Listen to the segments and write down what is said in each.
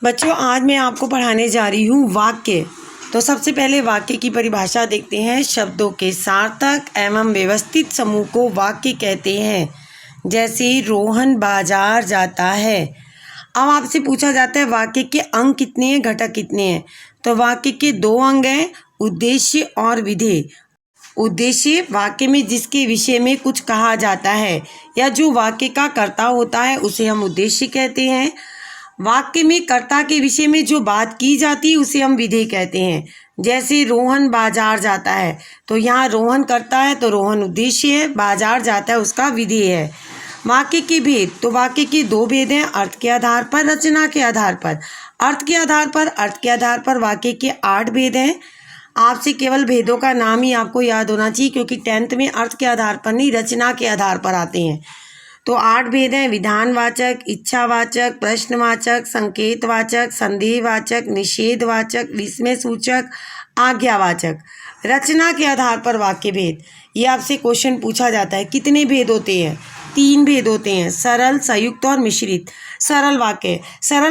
बच्चों, आज मैं आपको पढ़ाने जा रही हूँ वाक्य। तो सबसे पहले वाक्य की परिभाषा देखते हैं। शब्दों के सार्थक एवं व्यवस्थित समूह को वाक्य कहते हैं। जैसे रोहन बाजार जाता है। अब आपसे पूछा जाता है वाक्य के अंग कितने हैं, घटक कितने हैं। तो वाक्य के 2 अंग हैं, उद्देश्य और विधेय। उद्देश्य वाक्य में जिसके विषय में कुछ कहा जाता है या जो वाक्य का कर्ता होता है उसे हम उद्देश्य कहते हैं। वाक्य में कर्ता के विषय में जो बात की जाती है उसे हम विधेय कहते हैं। जैसे रोहन बाजार जाता है, तो यहाँ रोहन कर्ता है तो रोहन उद्देश्य है, बाजार जाता है उसका विधेय है। वाक्य के भेद, तो वाक्य के 2 भेद हैं, अर्थ के आधार पर, रचना के आधार पर। अर्थ के आधार पर वाक्य के 8 भेद हैं। आपसे केवल भेदों का नाम ही आपको याद होना चाहिए, क्योंकि 10th में अर्थ के आधार पर नहीं, रचना के आधार पर आते हैं। तो 8 भेद हैं: विधानवाचक, इच्छावाचक, प्रश्नवाचक, संकेतवाचक, संदेहवाचक, निषेधवाचक, विस्मय सूचक, आज्ञावाचक। रचना के आधार पर वाक्य भेद, ये आपसे क्वेश्चन पूछा जाता है। कितने भेद होते हैं? 3 भेद होते हैं, सरल, संयुक्त और मिश्रित। सरल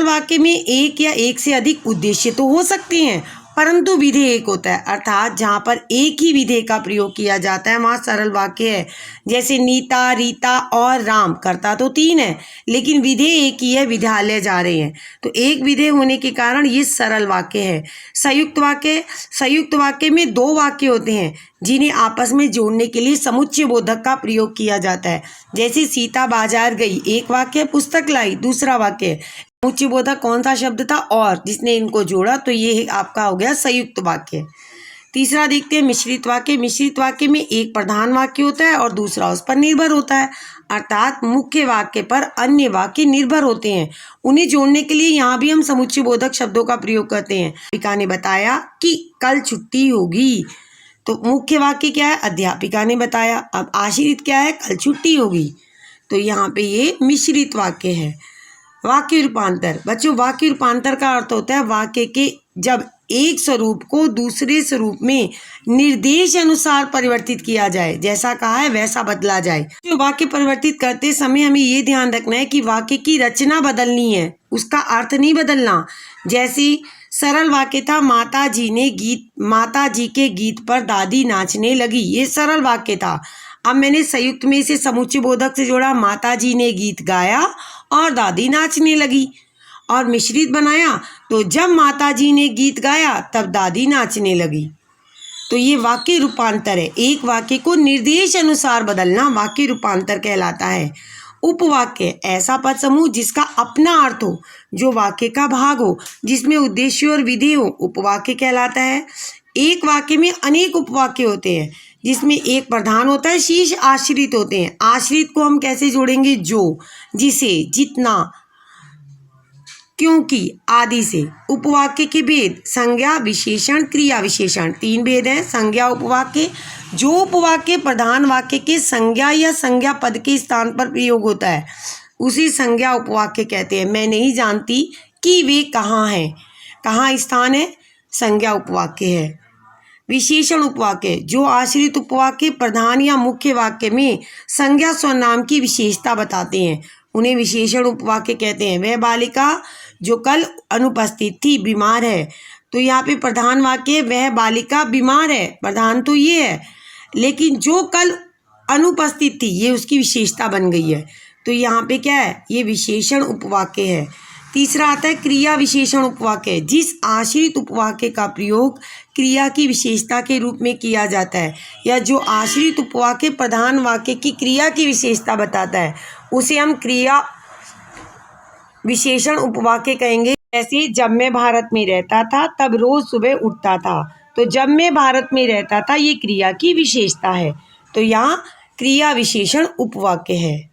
वाक्य में एक या एक से अधिक उद्देश्य तो हो सकते हैं, परंतु विधेय एक होता है, अर्थात जहाँ पर एक ही विधेय का प्रयोग किया जाता है वहाँ सरल वाक्य है। जैसे नीता, रीता और राम, कर्ता तो 3 है लेकिन विधेय एक ही है, विद्यालय जा रहे हैं, तो एक विधेय होने के कारण ये सरल वाक्य है। संयुक्त वाक्य में 2 वाक्य होते हैं जिन्हें आपस में जोड़ने के लिए समुच्चय बोधक का प्रयोग किया जाता है। जैसे सीता बाजार गई, एक वाक्य, पुस्तक लाई दूसरा वाक्य। समुच्चय बोधक कौन सा शब्द था? और, जिसने इनको जोड़ा, तो ये आपका हो गया संयुक्त वाक्य। तीसरा देखते हैं मिश्रित वाक्य। मिश्रित वाक्य में एक प्रधान वाक्य होता है और दूसरा उस पर निर्भर होता है, अर्थात मुख्य वाक्य पर अन्य वाक्य निर्भर होते हैं। उन्हें जोड़ने के लिए यहाँ भी हम समुच्चय बोधक शब्दों का प्रयोग करते हैं। अध्यापिका ने बताया कि कल छुट्टी होगी, तो मुख्य वाक्य क्या है? अध्यापिका ने बताया। अब आश्रित क्या है? कल छुट्टी होगी, तो यहाँ पे ये मिश्रित वाक्य है। वाक्य रूपांतर। बच्चों, वाक्य रूपांतर का अर्थ होता है वाक्य के जब एक स्वरूप को दूसरे स्वरूप में निर्देश अनुसार परिवर्तित किया जाए, जैसा कहा है वैसा बदला जाए। जो वाक्य परिवर्तित करते समय हमें ये ध्यान रखना है कि वाक्य की रचना बदलनी है, उसका अर्थ नहीं बदलना। जैसे सरल वाक्य था, माता जी के गीत पर दादी नाचने लगी, ये सरल वाक्य था। अब मैंने संयुक्त में इसे समुच्चय बोधक से जोड़ा, माता जी ने गीत गाया और दादी नाचने लगी। और मिश्रित बनाया, तो जब माता जी ने गीत गाया तब दादी नाचने लगी। तो ये वाक्य रूपांतर है, एक वाक्य को निर्देश अनुसार बदलना वाक्य रूपांतर कहलाता है। उपवाक्य, ऐसा पद समूह जिसका अपना अर्थ हो, जो वाक्य का भाग हो, जिसमें उद्देश्य और विधेय हो, उपवाक्य कहलाता है। एक वाक्य में अनेक उपवाक्य होते हैं, जिसमें एक प्रधान होता है, शेष आश्रित होते हैं। आश्रित को हम कैसे जोड़ेंगे? जो, जिसे, जितना, क्योंकि आदि से। उपवाक्य के भेद, संज्ञा, विशेषण, क्रिया विशेषण, 3 भेद हैं। संज्ञा उपवाक्य, जो उपवाक्य प्रधान वाक्य के संज्ञा या संज्ञा पद के स्थान पर प्रयोग होता है उसी संज्ञा उपवाक्य कहते हैं। मैं नहीं जानती कि वे कहाँ हैं, कहाँ स्थान है, संज्ञा उपवाक्य है। विशेषण उपवाक्य, जो आश्रित उपवाक्य प्रधान या मुख्य वाक्य में संज्ञा स्वनाम की विशेषता बताते हैं उन्हें विशेषण उपवाक्य कहते हैं। वह बालिका जो कल अनुपस्थित थी बीमार है, तो यहाँ पे प्रधान वाक्य है, वह बालिका बीमार है, प्रधान तो ये है, लेकिन जो कल अनुपस्थित थी ये उसकी विशेषता बन गई है, तो यहाँ पे क्या है? ये विशेषण उपवाक्य है। तीसरा आता है क्रिया विशेषण उपवाक्य, जिस आश्रित उपवाक्य का प्रयोग क्रिया की विशेषता के रूप में किया जाता है या जो आश्रित उपवाक्य प्रधान वाक्य की क्रिया की विशेषता बताता है उसे हम क्रिया विशेषण उपवाक्य कहेंगे। जैसे जब मैं भारत में रहता था तब रोज सुबह उठता था, तो जब मैं भारत में रहता था ये क्रिया की विशेषता है, तो यहाँ क्रिया विशेषण उपवाक्य है।